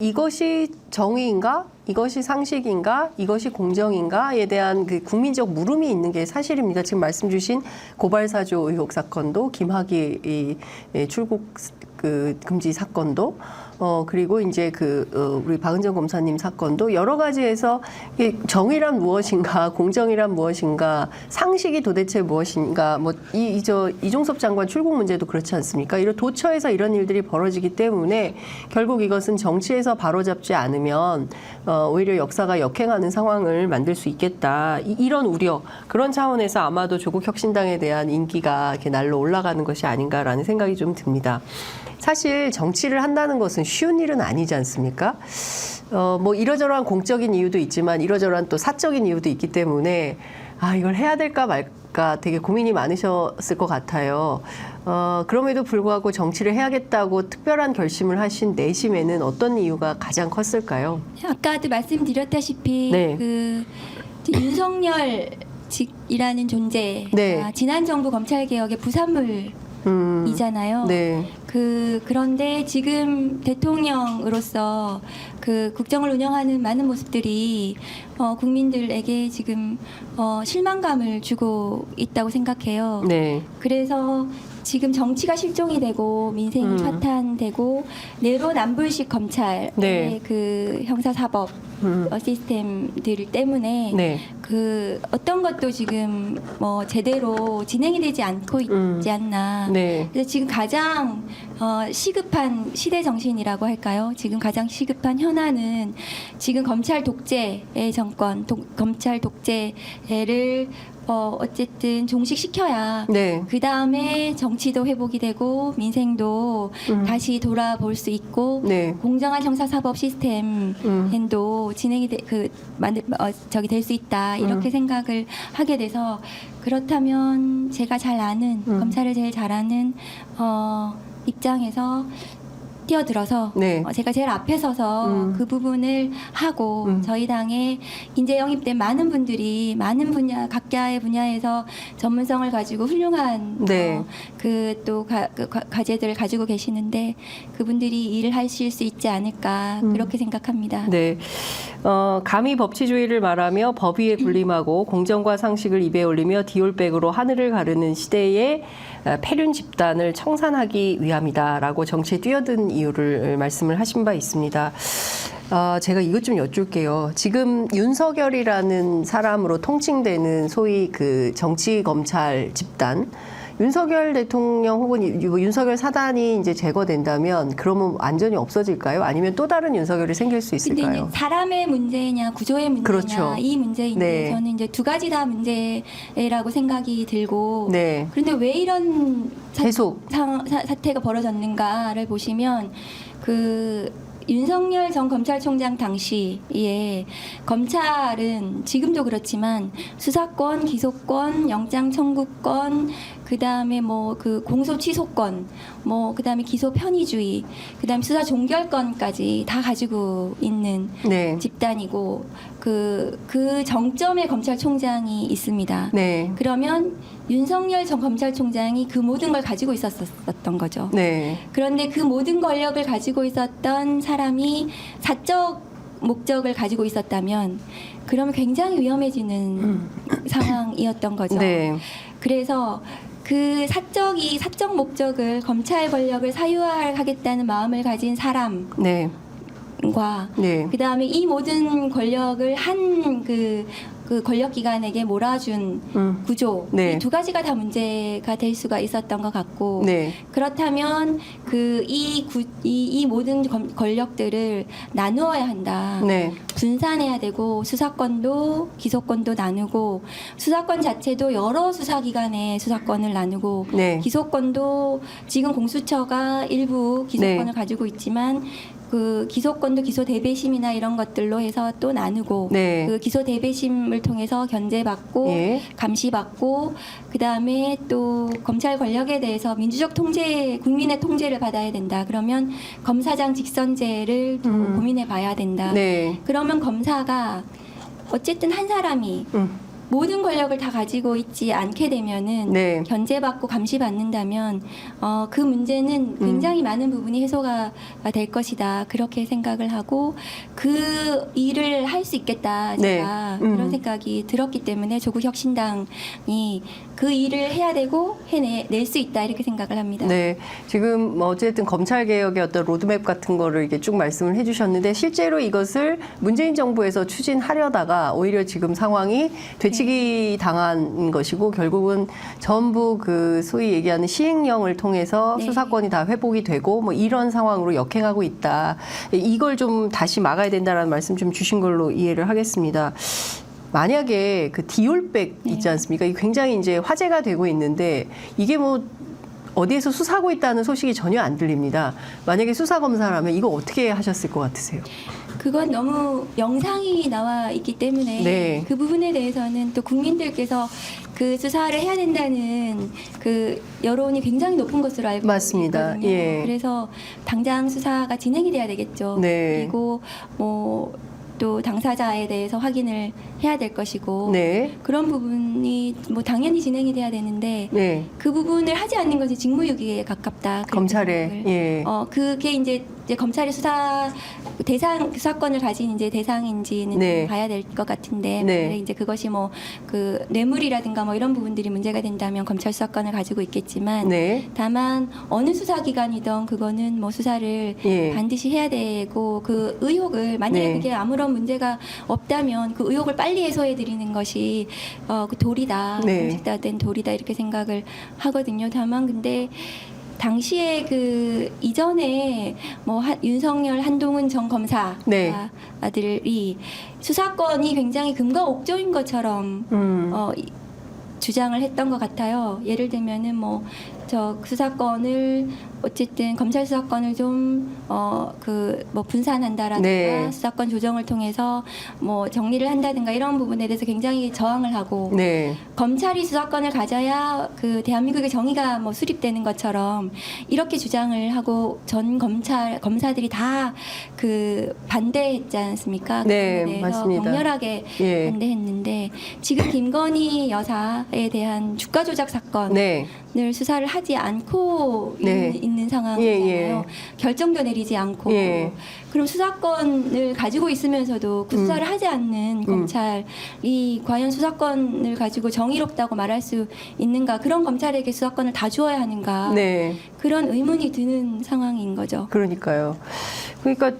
이것이 정의인가? 이것이 상식인가? 이것이 공정인가?에 대한 그 국민적 물음이 있는 게 사실입니다. 지금 말씀 주신 고발사주 의혹 사건도, 김학의 출국 금지 사건도, 그리고 이제 우리 박은정 검사님 사건도 여러 가지에서 정의란 무엇인가, 공정이란 무엇인가, 상식이 도대체 무엇인가, 뭐 이종섭 장관 출국 문제도 그렇지 않습니까? 이런 도처에서 이런 일들이 벌어지기 때문에 결국 이것은 정치에서 바로잡지 않으면 오히려 역사가 역행하는 상황을 만들 수 있겠다. 이런 우려, 그런 차원에서 아마도 조국 혁신당에 대한 인기가 이렇게 날로 올라가는 것이 아닌가라는 생각이 좀 듭니다. 사실 정치를 한다는 것은 쉬운 일은 아니지 않습니까? 뭐 이러저러한 공적인 이유도 있지만 이러저러한 또 사적인 이유도 있기 때문에 이걸 해야 될까 말까 되게 고민이 많으셨을 것 같아요. 그럼에도 불구하고 정치를 해야겠다고 특별한 결심을 하신 내심에는 어떤 이유가 가장 컸을까요? 아까도 말씀드렸다시피 네. 윤석열이라는 존재, 네. 지난 정부 검찰개혁의 부산물이잖아요. 네. 그런데 지금 대통령으로서 국정을 운영하는 많은 모습들이 국민들에게 지금 실망감을 주고 있다고 생각해요. 네. 그래서 지금 정치가 실종이 되고 민생이 파탄되고 내로남불식 검찰의 네. 형사사법 시스템들 때문에 네. 어떤 것도 지금 제대로 진행이 되지 않고 있지 않나. 네. 그래서 지금 가장 시급한 시대 정신이라고 할까요? 지금 가장 시급한 현안은 지금 검찰 독재의 정권, 검찰 독재를 어쨌든 종식시켜야 네. 그 다음에 정치도 회복이 되고 민생도 다시 돌아볼 수 있고 네. 공정한 형사사법 시스템도 진행이 될 수 있다 이렇게 생각을 하게 돼서 그렇다면 제가 잘 아는 검찰을 제일 잘 아는 입장에서 뛰어들어서 네. 제가 제일 앞에 서서 그 부분을 하고 저희 당에 인재 영입된 많은 분들이 많은 분야 각자의 분야에서 전문성을 가지고 훌륭한 네. 과제들을 가지고 계시는데 그분들이 일을 하실 수 있지 않을까 그렇게 생각합니다. 네. 감히 법치주의를 말하며 법 위에 군림하고 공정과 상식을 입에 올리며 디올백으로 하늘을 가르는 시대의 패륜 집단을 청산하기 위함이다라고 정치에 뛰어든 이유를 말씀을 하신 바 있습니다. 제가 이것 좀 여쭐게요. 지금 윤석열이라는 사람으로 통칭되는 소위 정치 검찰 집단, 윤석열 대통령 혹은 윤석열 사단이 이제 제거된다면 그러면 완전히 없어질까요? 아니면 또 다른 윤석열이 생길 수 있을까요? 근데 사람의 문제냐 구조의 문제냐 그렇죠. 이 문제인데 네. 저는 이제 두 가지 다 문제라고 생각이 들고 네. 그런데 왜 이런 계속 사태가 벌어졌는가를 보시면 윤석열 전 검찰총장 당시에 검찰은 지금도 그렇지만 수사권, 기소권, 영장 청구권, 그다음에 공소 취소권, 그다음에 기소 편의주의, 그다음에 수사 종결권까지 다 가지고 있는 네. 집단이고 그 정점에 검찰총장이 있습니다. 네. 그러면 윤석열 전 검찰총장이 그 모든 걸 가지고 있었던 거죠. 네. 그런데 그 모든 권력을 가지고 있었던 사람이 사적 목적을 가지고 있었다면 그러면 굉장히 위험해지는 상황이었던 거죠. 네. 그래서 그 사적 목적을 검찰 권력을 사유화하겠다는 마음을 가진 사람 네. 네. 그다음에 이 모든 권력을 한 그 권력기관에게 몰아준 구조 네. 이 두 가지가 다 문제가 될 수가 있었던 것 같고 네. 그렇다면 이 모든 권력들을 나누어야 한다. 네. 분산해야 되고 수사권도 기소권도 나누고 수사권 자체도 여러 수사기관의 수사권을 나누고 네. 기소권도 지금 공수처가 일부 기소권을 네. 가지고 있지만 기소권도 기소 대배심이나 이런 것들로 해서 또 나누고 네. 기소 대배심을 통해서 견제받고 예. 감시받고 그다음에 또 검찰 권력에 대해서 민주적 통제, 국민의 통제를 받아야 된다. 그러면 검사장 직선제를 또 고민해 봐야 된다. 네. 그러면 검사가 어쨌든 한 사람이 모든 권력을 다 가지고 있지 않게 되면은 네. 견제받고 감시받는다면 그 문제는 굉장히 많은 부분이 해소가 될 것이다. 그렇게 생각을 하고 그 일을 할 수 있겠다. 제가 네. 그런 생각이 들었기 때문에 조국 혁신당이 그 일을 해야 되고 해낼 수 있다. 이렇게 생각을 합니다. 네, 지금 뭐 어쨌든 검찰 개혁의 어떤 로드맵 같은 거를 이렇게 쭉 말씀을 해주셨는데 실제로 이것을 문재인 정부에서 추진하려다가 오히려 지금 상황이 되치기 당한 것이고 결국은 전부 그 소위 얘기하는 시행령을 통해서 네. 수사권이 다 회복이 되고 뭐 이런 상황으로 역행하고 있다. 이걸 좀 다시 막아야 된다라는 말씀 좀 주신 걸로 이해를 하겠습니다. 만약에 그 디올백 있지 않습니까? 이게 굉장히 이제 화제가 되고 있는데 이게 뭐 어디에서 수사하고 있다는 소식이 전혀 안 들립니다. 만약에 수사 검사를 하면 이거 어떻게 하셨을 것 같으세요? 그건 너무 영상이 나와 있기 때문에 네. 그 부분에 대해서는 또 국민들께서 그 수사를 해야 된다는 그 여론이 굉장히 높은 것으로 알고 맞습니다. 있거든요. 예. 그래서 당장 수사가 진행이 돼야 되겠죠. 네. 그리고 뭐 또 당사자에 대해서 확인을 해야 될 것이고 네. 그런 부분이 뭐 당연히 진행이 돼야 되는데 네. 그 부분을 하지 않는 것이 직무유기에 가깝다. 그렇게 검찰에. 생각을. 예. 그게 이제 검찰의 수사권을 가진 이제 대상인지는 네. 봐야 될 것 같은데 네. 만약에 이제 그것이 뭐 그 뇌물이라든가 뭐 이런 부분들이 문제가 된다면 검찰 수사권을 가지고 있겠지만 네. 다만 어느 수사기관이든 그거는 뭐 수사를 예. 반드시 해야 되고 그 의혹을 만약에 네. 그게 아무런 문제가 없다면 그 의혹을 빨리 해소해 드리는 것이 그 도리다. 네. 공직자된 도리다 이렇게 생각을 하거든요. 다만 근데 당시에 그 이전에 뭐 윤석열 한동훈 전 검사들이 네. 수사권이 굉장히 금과 옥조인 것처럼 음. 주장을 했던 것 같아요. 예를 들면은 뭐 저 수사권을 어쨌든 검찰 수사권을 좀 뭐 분산한다라든가 네. 수사권 조정을 통해서 뭐 정리를 한다든가 이런 부분에 대해서 굉장히 저항을 하고 네. 검찰이 수사권을 가져야 그 대한민국의 정의가 뭐 수립되는 것처럼 이렇게 주장을 하고 전 검사들이 다 그 반대했지 않습니까? 네, 그에 대해서 맞습니다. 격렬하게 예. 반대했는데 지금 김건희 여사에 대한 주가 조작 사건을 네. 수사를 하지 않고 네. 있는 상황이잖아요. 예. 결정도 내리지 않고 예. 그럼 수사권을 가지고 있으면서도 그 수사를 하지 않는 검찰이 과연 수사권을 가지고 정의롭다고 말할 수 있는가? 그런 검찰에게 수사권을 다 주어야 하는가? 네. 그런 의문이 드는 상황인 거죠. 그러니까요. 그러니까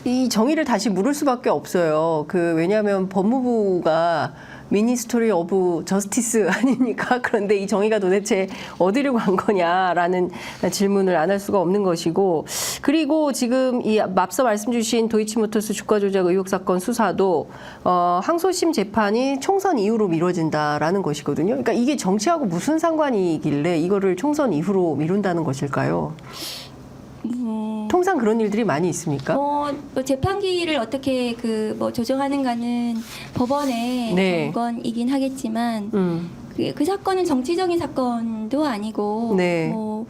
이 정의를 다시 물을 수밖에 없어요. 왜냐하면 법무부가 미니스토리 오브 저스티스 아닙니까? 그런데 이 정의가 도대체 어디로 간 거냐라는 질문을 안 할 수가 없는 것이고, 그리고 지금 이 앞서 말씀 주신 도이치모터스 주가 조작 의혹 사건 수사도 항소심 재판이 총선 이후로 미뤄진다라는 것이거든요. 그러니까 이게 정치하고 무슨 상관이길래 이거를 총선 이후로 미룬다는 것일까요? 통상 그런 일들이 많이 있습니까? 뭐 재판기를 어떻게 뭐 조정하는가는 법원의 네. 권이긴 하겠지만 그 사건은 정치적인 사건도 아니고 네. 뭐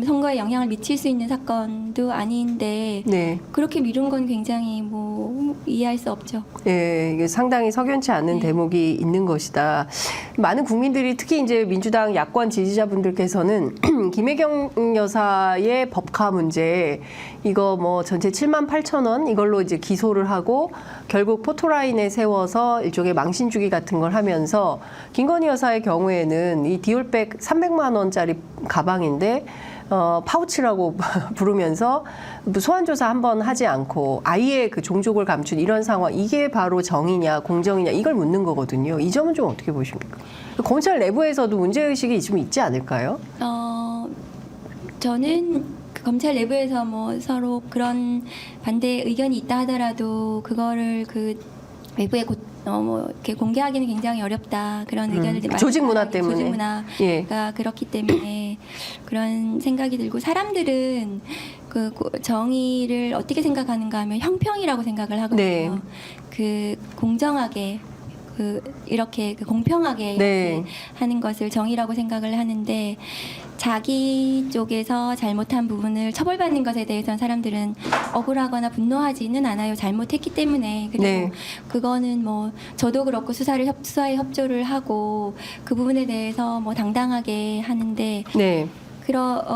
선거에 영향을 미칠 수 있는 사건도 아닌데 네. 그렇게 미룬 건 굉장히 뭐 이해할 수 없죠. 예, 이게 상당히 석연치 않은 네. 대목이 있는 것이다. 많은 국민들이 특히 이제 민주당 야권 지지자분들께서는 김혜경 여사의 법카 문제 이거 뭐 전체 7만 8천 원 이걸로 이제 기소를 하고 결국 포토라인에 세워서 일종의 망신 주기 같은 걸 하면서 김건희 여사의 경우에는 이 디올백 300만 원짜리 가방인데 파우치라고 부르면서 소환 조사 한번 하지 않고 아예 그 종족을 감춘 이런 상황, 이게 바로 정의냐 공정이냐 이걸 묻는 거거든요. 이 점은 좀 어떻게 보십니까? 검찰 내부에서도 문제의식이 좀 있지 않을까요? 저는 검찰 내부에서 뭐 서로 그런 반대 의견이 있다 하더라도 그거를 외부에 뭐 이렇게 공개하기는 굉장히 어렵다 그런 의견을 많이 조직 문화 때문에. 조직 문화가 예. 그렇기 때문에 그런 생각이 들고 사람들은 정의를 어떻게 생각하는가 하면 형평이라고 생각을 하거든요. 네. 공정하게 이렇게 공평하게 네. 이렇게 하는 것을 정의라고 생각을 하는데 자기 쪽에서 잘못한 부분을 처벌받는 것에 대해서는 사람들은 억울하거나 분노하지는 않아요. 잘못했기 때문에. 그리고 네. 그거는 뭐 저도 그렇고 수사에 협조를 하고 그 부분에 대해서 뭐 당당하게 하는데 네.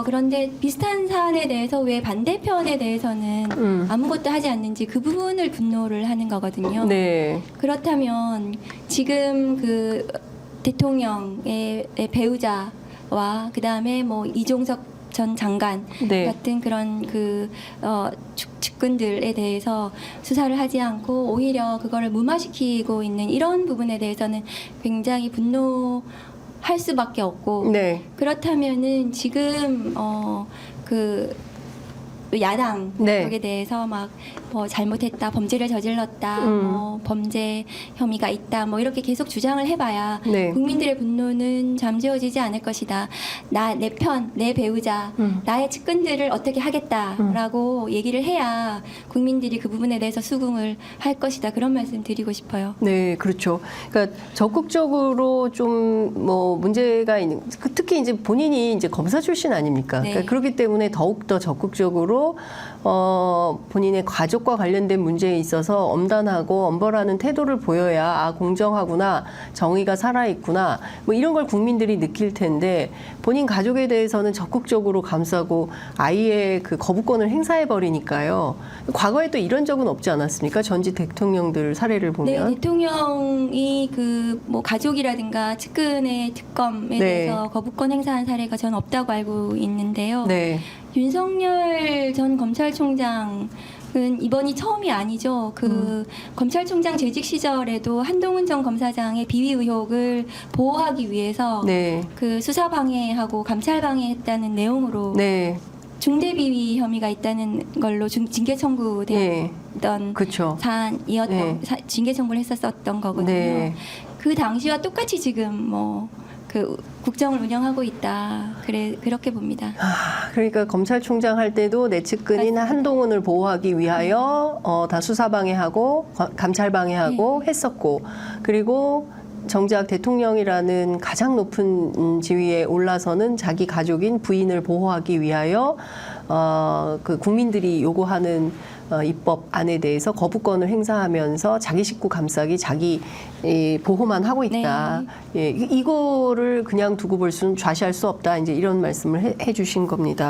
그런데 비슷한 사안에 대해서 왜 반대편에 대해서는 아무것도 하지 않는지 그 부분을 분노를 하는 거거든요. 네. 그렇다면 지금 그 대통령의 배우자와 그 다음에 뭐 이종석 전 장관 네. 같은 그런 측근들에 대해서 수사를 하지 않고 오히려 그거를 무마시키고 있는 이런 부분에 대해서는 굉장히 분노할 수밖에 없고 네. 그렇다면은 지금 그 야당 네. 거기에 대해서 막 뭐 잘못했다, 범죄를 저질렀다, 뭐 범죄 혐의가 있다, 뭐 이렇게 계속 주장을 해봐야 네. 국민들의 분노는 잠재워지지 않을 것이다. 내 편, 내 배우자, 나의 측근들을 어떻게 하겠다라고 얘기를 해야 국민들이 그 부분에 대해서 수긍을 할 것이다. 그런 말씀 드리고 싶어요. 네, 그렇죠. 그러니까 적극적으로 좀 뭐 문제가 있는, 특히 이제 본인이 이제 검사 출신 아닙니까? 네. 그러니까 그렇기 때문에 더욱 더 적극적으로 본인의 가족과 관련된 문제에 있어서 엄단하고 엄벌하는 태도를 보여야 공정하구나, 정의가 살아있구나, 뭐 이런 걸 국민들이 느낄 텐데 본인 가족에 대해서는 적극적으로 감싸고 아이의 그 거부권을 행사해 버리니까요. 과거에 또 이런 적은 없지 않았습니까? 전직 대통령들 사례를 네, 보면. 대통령이 그 뭐 가족이라든가 측근의 특검에 네. 대해서 거부권 행사한 사례가 전 없다고 알고 있는데요. 네. 윤석열 전 검찰총장은 이번이 처음이 아니죠. 검찰총장 재직 시절에도 한동훈 전 검사장의 비위 의혹을 보호하기 위해서 네. 그 수사 방해하고 감찰 방해했다는 내용으로 네. 중대 비위 혐의가 있다는 걸로 징계 청구됐던 네. 그렇죠. 사안이었던 네. 징계 청구를 했었던 거거든요. 네. 그 당시와 똑같이 지금 뭐 그 국정을 운영하고 있다. 그렇게 봅니다. 그러니까 검찰총장 할 때도 내 측근인 맞습니다. 한동훈을 보호하기 위하여 다 수사 방해하고 감찰 방해하고 했었고, 그리고 정작 대통령이라는 가장 높은 지위에 올라서는 자기 가족인 부인을 보호하기 위하여 그 국민들이 요구하는 입법안에 대해서 거부권을 행사하면서 자기 식구 감싸기, 자기 보호만 하고 있다. 예, 이거를 그냥 두고 볼 수는 좌시할 수 없다. 이제 이런 말씀을 해주신 겁니다.